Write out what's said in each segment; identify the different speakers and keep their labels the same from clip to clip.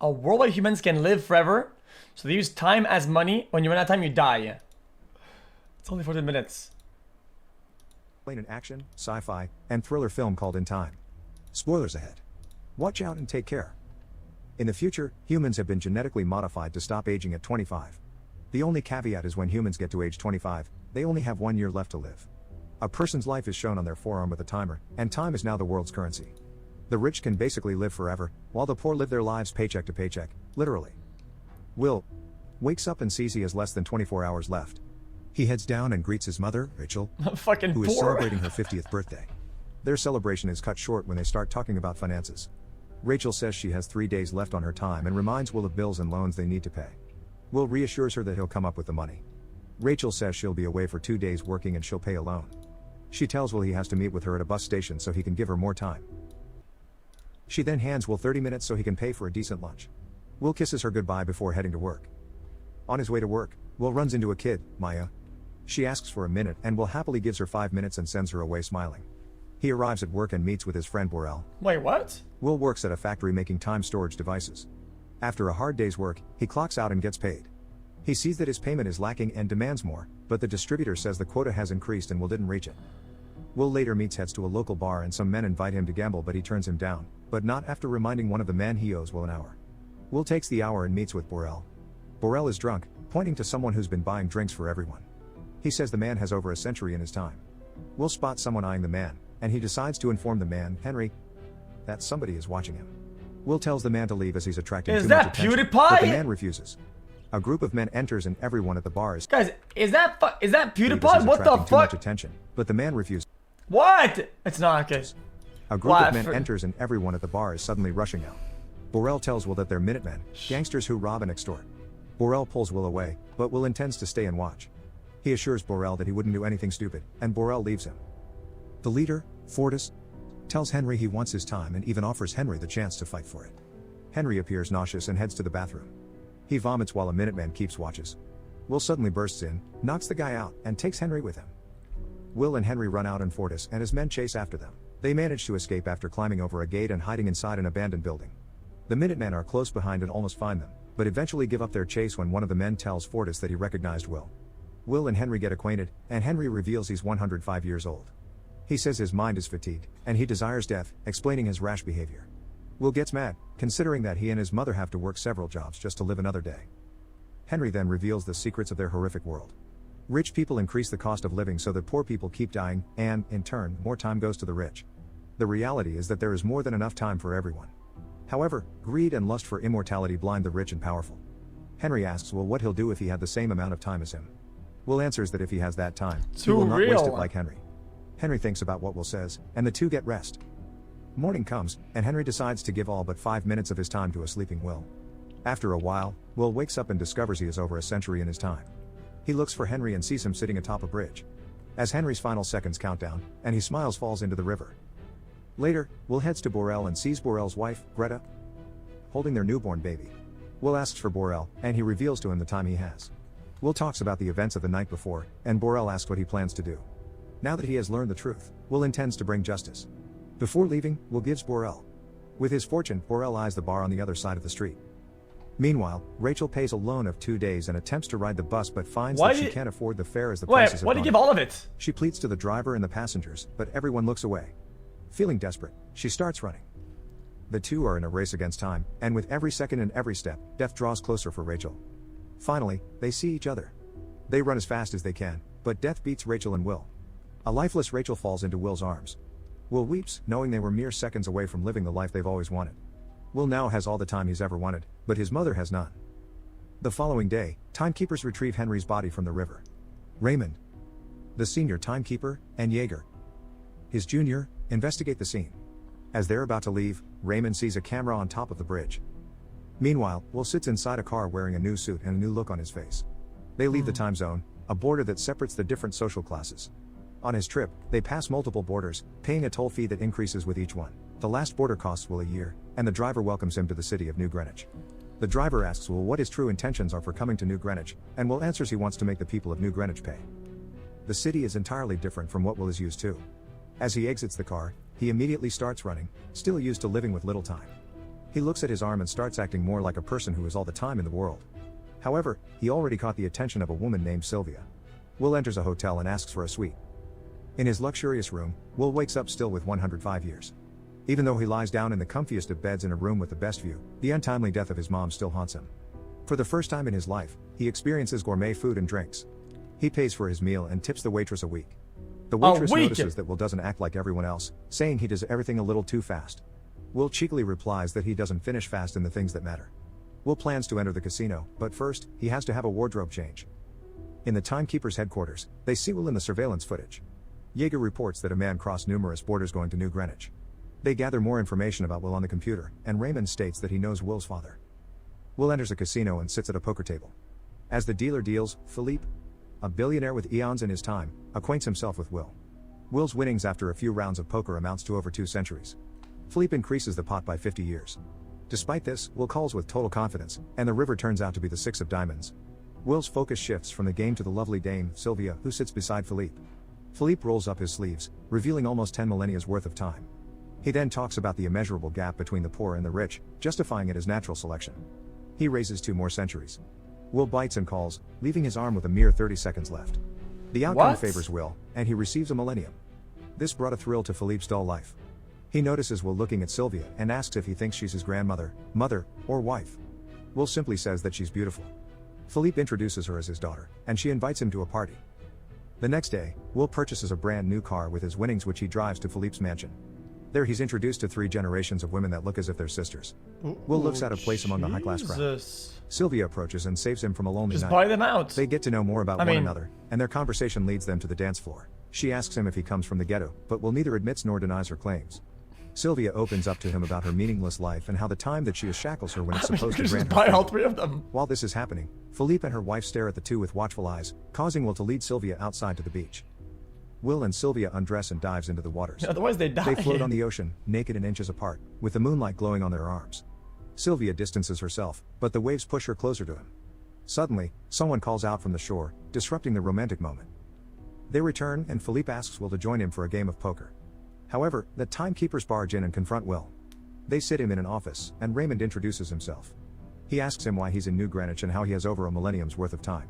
Speaker 1: A world where humans can live forever. So they use time as money. When you run out of time, you die. It's only 14 minutes.
Speaker 2: An action, sci-fi, and thriller film called In Time. Spoilers ahead. Watch out and take care. In the future, humans have been genetically modified to stop aging at 25. The only caveat is when humans get to age 25, they only have 1 year left to live. A person's life is shown on their forearm with a timer, and time is now the world's currency. The rich can basically live forever, while the poor live their lives paycheck to paycheck, literally. Will wakes up and sees he has less than 24 hours left. He heads down and greets his mother, Rachel,
Speaker 1: Fucking
Speaker 2: who
Speaker 1: poor.
Speaker 2: is celebrating her 50th birthday. Their celebration is cut short when they start talking about finances. Rachel says she has 3 days left on her time and reminds Will of bills and loans they need to pay. Will reassures her that he'll come up with the money. Rachel says she'll be away for 2 days working and she'll pay a loan. She tells Will he has to meet with her at a bus station so he can give her more time. She then hands Will 30 minutes so he can pay for a decent lunch. Will kisses her goodbye before heading to work. On his way to work, Will runs into a kid, Maya. She asks for a minute and Will happily gives her 5 minutes and sends her away smiling. He arrives at work and meets with his friend Borel.
Speaker 1: Wait, what?
Speaker 2: Will works at a factory making time storage devices. After a hard day's work, he clocks out and gets paid. He sees that his payment is lacking and demands more, but the distributor says the quota has increased and Will didn't reach it. Will later heads to a local bar and some men invite him to gamble, but he turns him down, but not after reminding one of the men he owes Will an hour. Will takes the hour and meets with Borel. Borel is drunk, pointing to someone who's been buying drinks for everyone. He says the man has over a century in his time. Will spots someone eyeing the man, and he decides to inform the man, Henry, that somebody is watching him. Will tells the man to leave as he's attracting too much attention,
Speaker 1: PewDiePie?
Speaker 2: but the man refuses. A group of men enters and everyone at the bar is
Speaker 1: Guys, is that PewDiePie? What the
Speaker 2: attracting too much
Speaker 1: fuck?
Speaker 2: attention, but the man refuses.
Speaker 1: What? It's not, okay.
Speaker 2: A group of men enters and everyone at the bar is suddenly rushing out. Borel tells Will that they're Minutemen, gangsters who rob and extort. Borel pulls Will away, but Will intends to stay and watch. He assures Borel that he wouldn't do anything stupid, and Borel leaves him. The leader, Fortis, tells Henry he wants his time and even offers Henry the chance to fight for it. Henry appears nauseous and heads to the bathroom. He vomits while a Minuteman keeps watches. Will suddenly bursts in, knocks the guy out, and takes Henry with him. Will and Henry run out and Fortis and his men chase after them. They manage to escape after climbing over a gate and hiding inside an abandoned building. The Minutemen are close behind and almost find them, but eventually give up their chase when one of the men tells Fortis that he recognized Will. Will and Henry get acquainted, and Henry reveals he's 105 years old. He says his mind is fatigued, and he desires death, explaining his rash behavior. Will gets mad, considering that he and his mother have to work several jobs just to live another day. Henry then reveals the secrets of their horrific world. Rich people increase the cost of living so that poor people keep dying, and, in turn, more time goes to the rich. The reality is that there is more than enough time for everyone. However, greed and lust for immortality blind the rich and powerful. Henry asks Will what he'll do if he had the same amount of time as him. Will answers that if he has that time, he will not waste it like Henry. Henry thinks about what Will says, and the two get rest. Morning comes, and Henry decides to give all but 5 minutes of his time to a sleeping Will. After a while, Will wakes up and discovers he is over a century in his time. He looks for Henry and sees him sitting atop a bridge. As Henry's final seconds count down, and he smiles, falls into the river. Later, Will heads to Borel and sees Borel's wife, Greta, holding their newborn baby. Will asks for Borel, and he reveals to him the time he has. Will talks about the events of the night before, and Borel asks what he plans to do. Now that he has learned the truth, Will intends to bring justice. Before leaving, Will gives Borel. With his fortune, Borel eyes the bar on the other side of the street. Meanwhile, Rachel pays a loan of 2 days and attempts to ride the bus but finds that she can't afford the fare as the prices have gone up.
Speaker 1: Why do you give all of it?
Speaker 2: She pleads to the driver and the passengers, but everyone looks away. Feeling desperate, she starts running. The two are in a race against time, and with every second and every step, death draws closer for Rachel. Finally, they see each other. They run as fast as they can, but death beats Rachel and Will. A lifeless Rachel falls into Will's arms. Will weeps, knowing they were mere seconds away from living the life they've always wanted. Will now has all the time he's ever wanted, but his mother has none. The following day, timekeepers retrieve Henry's body from the river. Raymond, the senior timekeeper, and Jaeger, his junior, investigate the scene. As they're about to leave, Raymond sees a camera on top of the bridge. Meanwhile, Will sits inside a car wearing a new suit and a new look on his face. They leave the time zone, a border that separates the different social classes. On his trip, they pass multiple borders, paying a toll fee that increases with each one. The last border costs Will a year, and the driver welcomes him to the city of New Greenwich. The driver asks Will what his true intentions are for coming to New Greenwich, and Will answers he wants to make the people of New Greenwich pay. The city is entirely different from what Will is used to. As he exits the car, he immediately starts running, still used to living with little time. He looks at his arm and starts acting more like a person who is all the time in the world. However, he already caught the attention of a woman named Sylvia. Will enters a hotel and asks for a suite. In his luxurious room, Will wakes up still with 105 years. Even though he lies down in the comfiest of beds in a room with the best view, the untimely death of his mom still haunts him. For the first time in his life, he experiences gourmet food and drinks. He pays for his meal and tips the waitress a week. The waitress notices that Will doesn't act like everyone else, saying he does everything a little too fast. Will cheekily replies that he doesn't finish fast in the things that matter. Will plans to enter the casino, but first, he has to have a wardrobe change. In the timekeeper's headquarters, they see Will in the surveillance footage. Jaeger reports that a man crossed numerous borders going to New Greenwich. They gather more information about Will on the computer, and Raymond states that he knows Will's father. Will enters a casino and sits at a poker table. As the dealer deals, Philippe, a billionaire with eons in his time, acquaints himself with Will. Will's winnings after a few rounds of poker amounts to over 2 centuries. Philippe increases the pot by 50 years. Despite this, Will calls with total confidence, and the river turns out to be the 6 of diamonds. Will's focus shifts from the game to the lovely dame, Sylvia, who sits beside Philippe. Philippe rolls up his sleeves, revealing almost 10 millennia's worth of time. He then talks about the immeasurable gap between the poor and the rich, justifying it as natural selection. He raises 2 more centuries. Will bites and calls, leaving his arm with a mere 30 seconds left. The outcome favors Will, and he receives a millennium. This brought a thrill to Philippe's dull life. He notices Will looking at Sylvia and asks if he thinks she's his grandmother, mother, or wife. Will simply says that she's beautiful. Philippe introduces her as his daughter, and she invites him to a party. The next day, Will purchases a brand new car with his winnings, which he drives to Philippe's mansion. There he's introduced to 3 generations of women that look as if they're sisters. Will looks out of place among the high-class crowd. Sylvia approaches and saves him from a lonely night.
Speaker 1: Buy them out.
Speaker 2: They get to know more about one another, and their conversation leads them to the dance floor. She asks him if he comes from the ghetto, but Will neither admits nor denies her claims. Sylvia opens up to him about her meaningless life and how the time that she is shackles her when it's supposed to grant her
Speaker 1: buy all 3 of them.
Speaker 2: While this is happening, Philippe and her wife stare at the two with watchful eyes, causing Will to lead Sylvia outside to the beach. Will and Sylvia undress and dives into the waters.
Speaker 1: Otherwise they die.
Speaker 2: They float on the ocean, naked and inches apart, with the moonlight glowing on their arms. Sylvia distances herself, but the waves push her closer to him. Suddenly, someone calls out from the shore, disrupting the romantic moment. They return, and Philippe asks Will to join him for a game of poker. However, the timekeepers barge in and confront Will. They sit him in an office, and Raymond introduces himself. He asks him why he's in New Greenwich and how he has over a millennium's worth of time.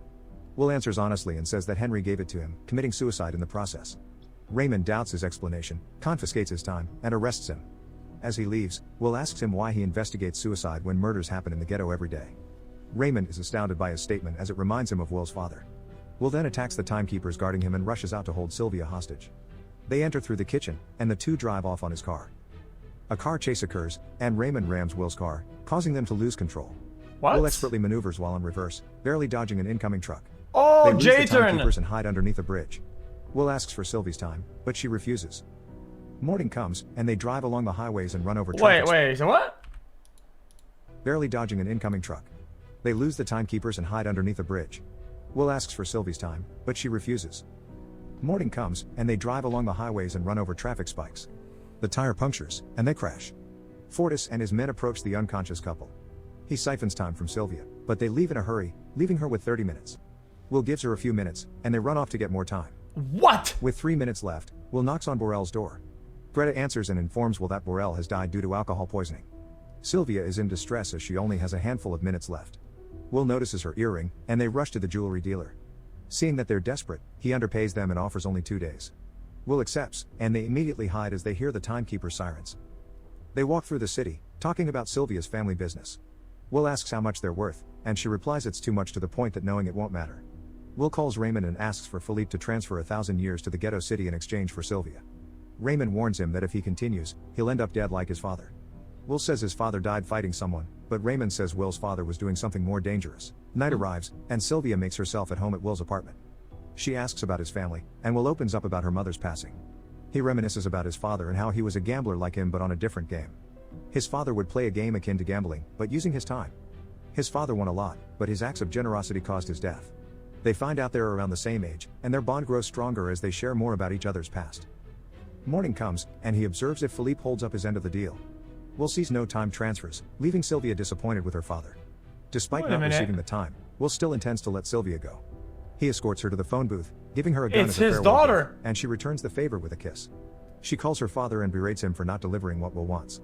Speaker 2: Will answers honestly and says that Henry gave it to him, committing suicide in the process. Raymond doubts his explanation, confiscates his time, and arrests him. As he leaves, Will asks him why he investigates suicide when murders happen in the ghetto every day. Raymond is astounded by his statement as it reminds him of Will's father. Will then attacks the timekeepers guarding him and rushes out to hold Sylvia hostage. They enter through the kitchen, and the two drive off on his car. A car chase occurs, and Raymond rams Will's car, causing them to lose control. Will expertly maneuvers while in reverse, barely dodging an incoming truck.
Speaker 1: Oh,
Speaker 2: they lose the
Speaker 1: J-turn!
Speaker 2: timekeepers and hide underneath a bridge. Will asks for Sylvie's time, but she refuses. Morning comes, and they drive along the highways and run over traffic.
Speaker 1: Wait, so what?
Speaker 2: Barely dodging an incoming truck. They lose the timekeepers and hide underneath a bridge. Will asks for Sylvie's time, but she refuses. Morning comes, and they drive along the highways and run over traffic spikes. The tire punctures, and they crash. Fortis and his men approach the unconscious couple. He siphons time from Sylvia, but they leave in a hurry, leaving her with 30 minutes. Will gives her a few minutes, and they run off to get more time.
Speaker 1: What?
Speaker 2: With 3 minutes left, Will knocks on Borel's door. Greta answers and informs Will that Borel has died due to alcohol poisoning. Sylvia is in distress as she only has a handful of minutes left. Will notices her earring, and they rush to the jewelry dealer. Seeing that they're desperate, he underpays them and offers only 2 days. Will accepts, and they immediately hide as they hear the timekeeper's sirens. They walk through the city, talking about Sylvia's family business. Will asks how much they're worth, and she replies it's too much to the point that knowing it won't matter. Will calls Raymond and asks for Philippe to transfer 1,000 years to the ghetto city in exchange for Sylvia. Raymond warns him that if he continues, he'll end up dead like his father. Will says his father died fighting someone, but Raymond says Will's father was doing something more dangerous. Night arrives, and Sylvia makes herself at home at Will's apartment. She asks about his family, and Will opens up about her mother's passing. He reminisces about his father and how he was a gambler like him but on a different game. His father would play a game akin to gambling, but using his time. His father won a lot, but his acts of generosity caused his death. They find out they're around the same age, and their bond grows stronger as they share more about each other's past. Morning comes, and he observes if Philippe holds up his end of the deal. Will sees no time transfers, leaving Sylvia disappointed with her father. Despite not receiving the time, Will still intends to let Sylvia go. He escorts her to the phone booth, giving her a gun as a farewell
Speaker 1: daughter!
Speaker 2: gift, and she returns the favor with a kiss. She calls her father and berates him for not delivering what Will wants.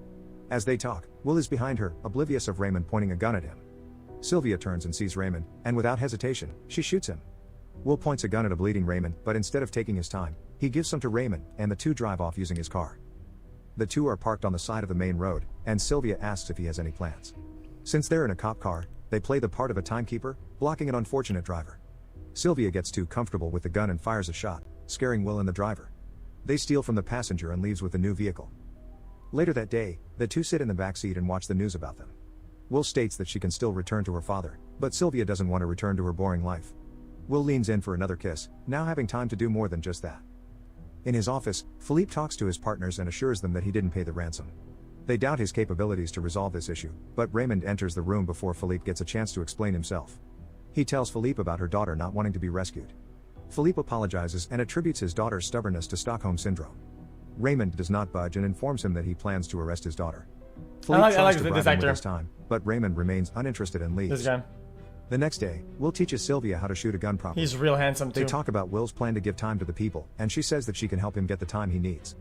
Speaker 2: As they talk, Will is behind her, oblivious of Raymond pointing a gun at him. Sylvia turns and sees Raymond, and without hesitation, she shoots him. Will points a gun at a bleeding Raymond, but instead of taking his time, he gives some to Raymond, and the two drive off using his car. The two are parked on the side of the main road, and Sylvia asks if he has any plans. Since they're in a cop car, they play the part of a timekeeper, blocking an unfortunate driver. Sylvia gets too comfortable with the gun and fires a shot, scaring Will and the driver. They steal from the passenger and leaves with the new vehicle. Later that day, the two sit in the back seat and watch the news about them. Will states that she can still return to her father, but Sylvia doesn't want to return to her boring life. Will leans in for another kiss, now having time to do more than just that. In his office, Philippe talks to his partners and assures them that he didn't pay the ransom. They doubt his capabilities to resolve this issue, but Raymond enters the room before Philippe gets a chance to explain himself. He tells Philippe about her daughter not wanting to be rescued. Philippe apologizes and attributes his daughter's stubbornness to Stockholm Syndrome. Raymond does not budge and informs him that he plans to arrest his daughter. Philippe tries to bribe him with his time, but Raymond remains uninterested and leaves.
Speaker 1: This guy.
Speaker 2: The next day, Will teaches Sylvia how to shoot a gun properly.
Speaker 1: He's real handsome too.
Speaker 2: They talk about Will's plan to give time to the people, and she says that she can help him get the time he needs.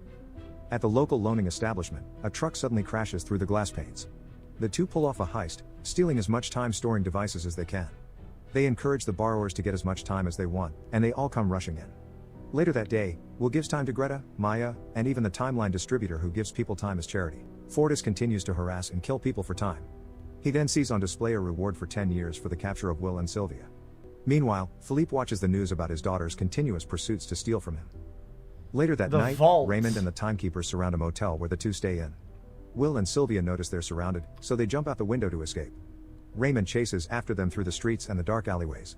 Speaker 2: At the local loaning establishment, a truck suddenly crashes through the glass panes. The two pull off a heist, stealing as much time storing devices as they can. They encourage the borrowers to get as much time as they want, and they all come rushing in. Later that day, Will gives time to Greta, Maya, and even the timeline distributor who gives people time as charity. Fortis continues to harass and kill people for time. He then sees on display a reward for 10 years for the capture of Will and Sylvia. Meanwhile, Philippe watches the news about his daughter's continuous pursuits to steal from him. Later that night,
Speaker 1: vault.
Speaker 2: Raymond and the timekeepers surround a motel where the two stay in. Will and Sylvia notice they're surrounded, so they jump out the window to escape. Raymond chases after them through the streets and the dark alleyways.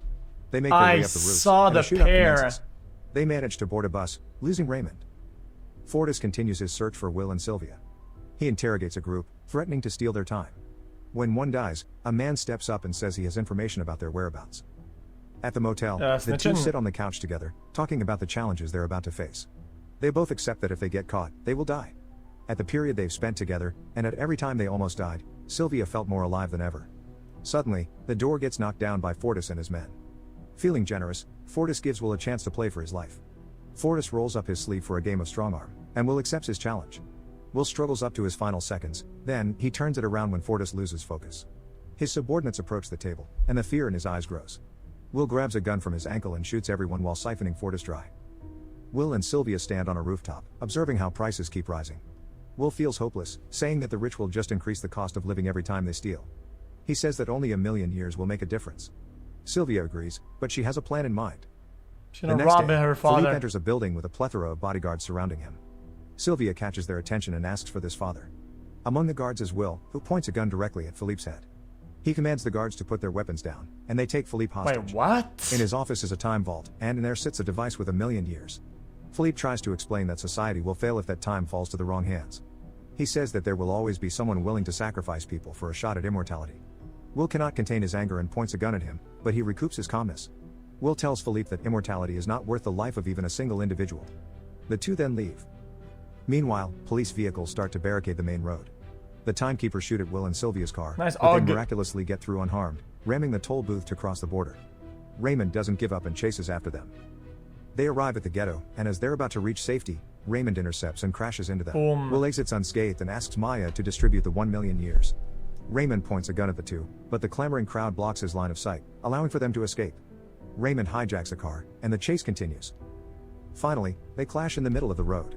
Speaker 2: They make their way up the roofs, and the shootout commences. They manage to board a bus, losing Raymond. Fortis continues his search for Will and Sylvia. He interrogates a group, threatening to steal their time. When one dies, a man steps up and says he has information about their whereabouts. At the motel, the two sit on the couch together, talking about the challenges they're about to face. They both accept that if they get caught, they will die. At the period they've spent together, and at every time they almost died, Sylvia felt more alive than ever. Suddenly, the door gets knocked down by Fortis and his men. Feeling generous, Fortis gives Will a chance to play for his life. Fortis rolls up his sleeve for a game of strong arm, and Will accepts his challenge. Will struggles up to his final seconds, then he turns it around when Fortis loses focus. His subordinates approach the table, and the fear in his eyes grows. Will grabs a gun from his ankle and shoots everyone while siphoning Fortis dry. Will and Sylvia stand on a rooftop, observing how prices keep rising. Will feels hopeless, saying that the rich will just increase the cost of living every time they steal. He says that only 1,000,000 years will make a difference. Sylvia agrees, but she has a plan in mind.
Speaker 1: She's gonna rob her father.
Speaker 2: Philippe enters a building with a plethora of bodyguards surrounding him. Sylvia catches their attention and asks for this father. Among the guards is Will, who points a gun directly at Philippe's head. He commands the guards to put their weapons down, and they take Philippe hostage.
Speaker 1: Wait, what?
Speaker 2: In his office is a time vault, and in there sits a device with 1,000,000 years. Philippe tries to explain that society will fail if that time falls to the wrong hands. He says that there will always be someone willing to sacrifice people for a shot at immortality. Will cannot contain his anger and points a gun at him, but he recoups his calmness. Will tells Philippe that immortality is not worth the life of even a single individual. The two then leave. Meanwhile, police vehicles start to barricade the main road. The timekeepers shoot at Will and Sylvia's car,
Speaker 1: Nice.
Speaker 2: but they miraculously get through unharmed, ramming the toll booth to cross the border. Raymond doesn't give up and chases after them. They arrive at the ghetto, and as they're about to reach safety, Raymond intercepts and crashes into them.
Speaker 1: Boom.
Speaker 2: Will exits unscathed and asks Maya to distribute the 1,000,000 years. Raymond points a gun at the two, but the clamoring crowd blocks his line of sight, allowing for them to escape. Raymond hijacks a car, and the chase continues. Finally, they clash in the middle of the road.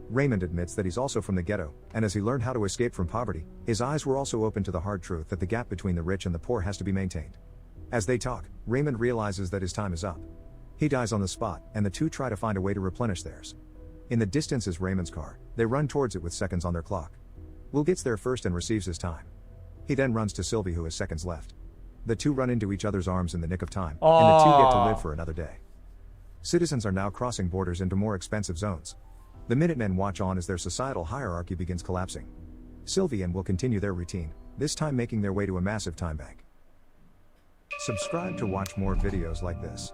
Speaker 2: Raymond admits that he's also from the ghetto, and as he learned how to escape from poverty, his eyes were also open to the hard truth that the gap between the rich and the poor has to be maintained. As they talk, Raymond realizes that his time is up. He dies on the spot, and the two try to find a way to replenish theirs. In the distance is Raymond's car. They run towards it with seconds on their clock. Will gets there first and receives his time. He then runs to Sylvie, who has seconds left. The two run into each other's arms in the nick of time, and the two get to live for another day. Citizens are now crossing borders into more expensive zones. The Minutemen watch on as their societal hierarchy begins collapsing. Sylvie and Will continue their routine, this time making their way to a massive time bank. Subscribe to watch more videos like this.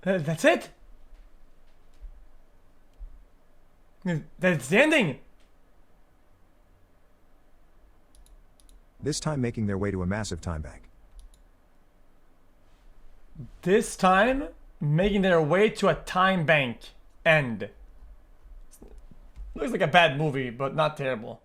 Speaker 1: That's it? That's the ending?
Speaker 2: This time making their way to a massive time bank.
Speaker 1: This time making their way to a time bank. End. Looks like a bad movie, but not terrible.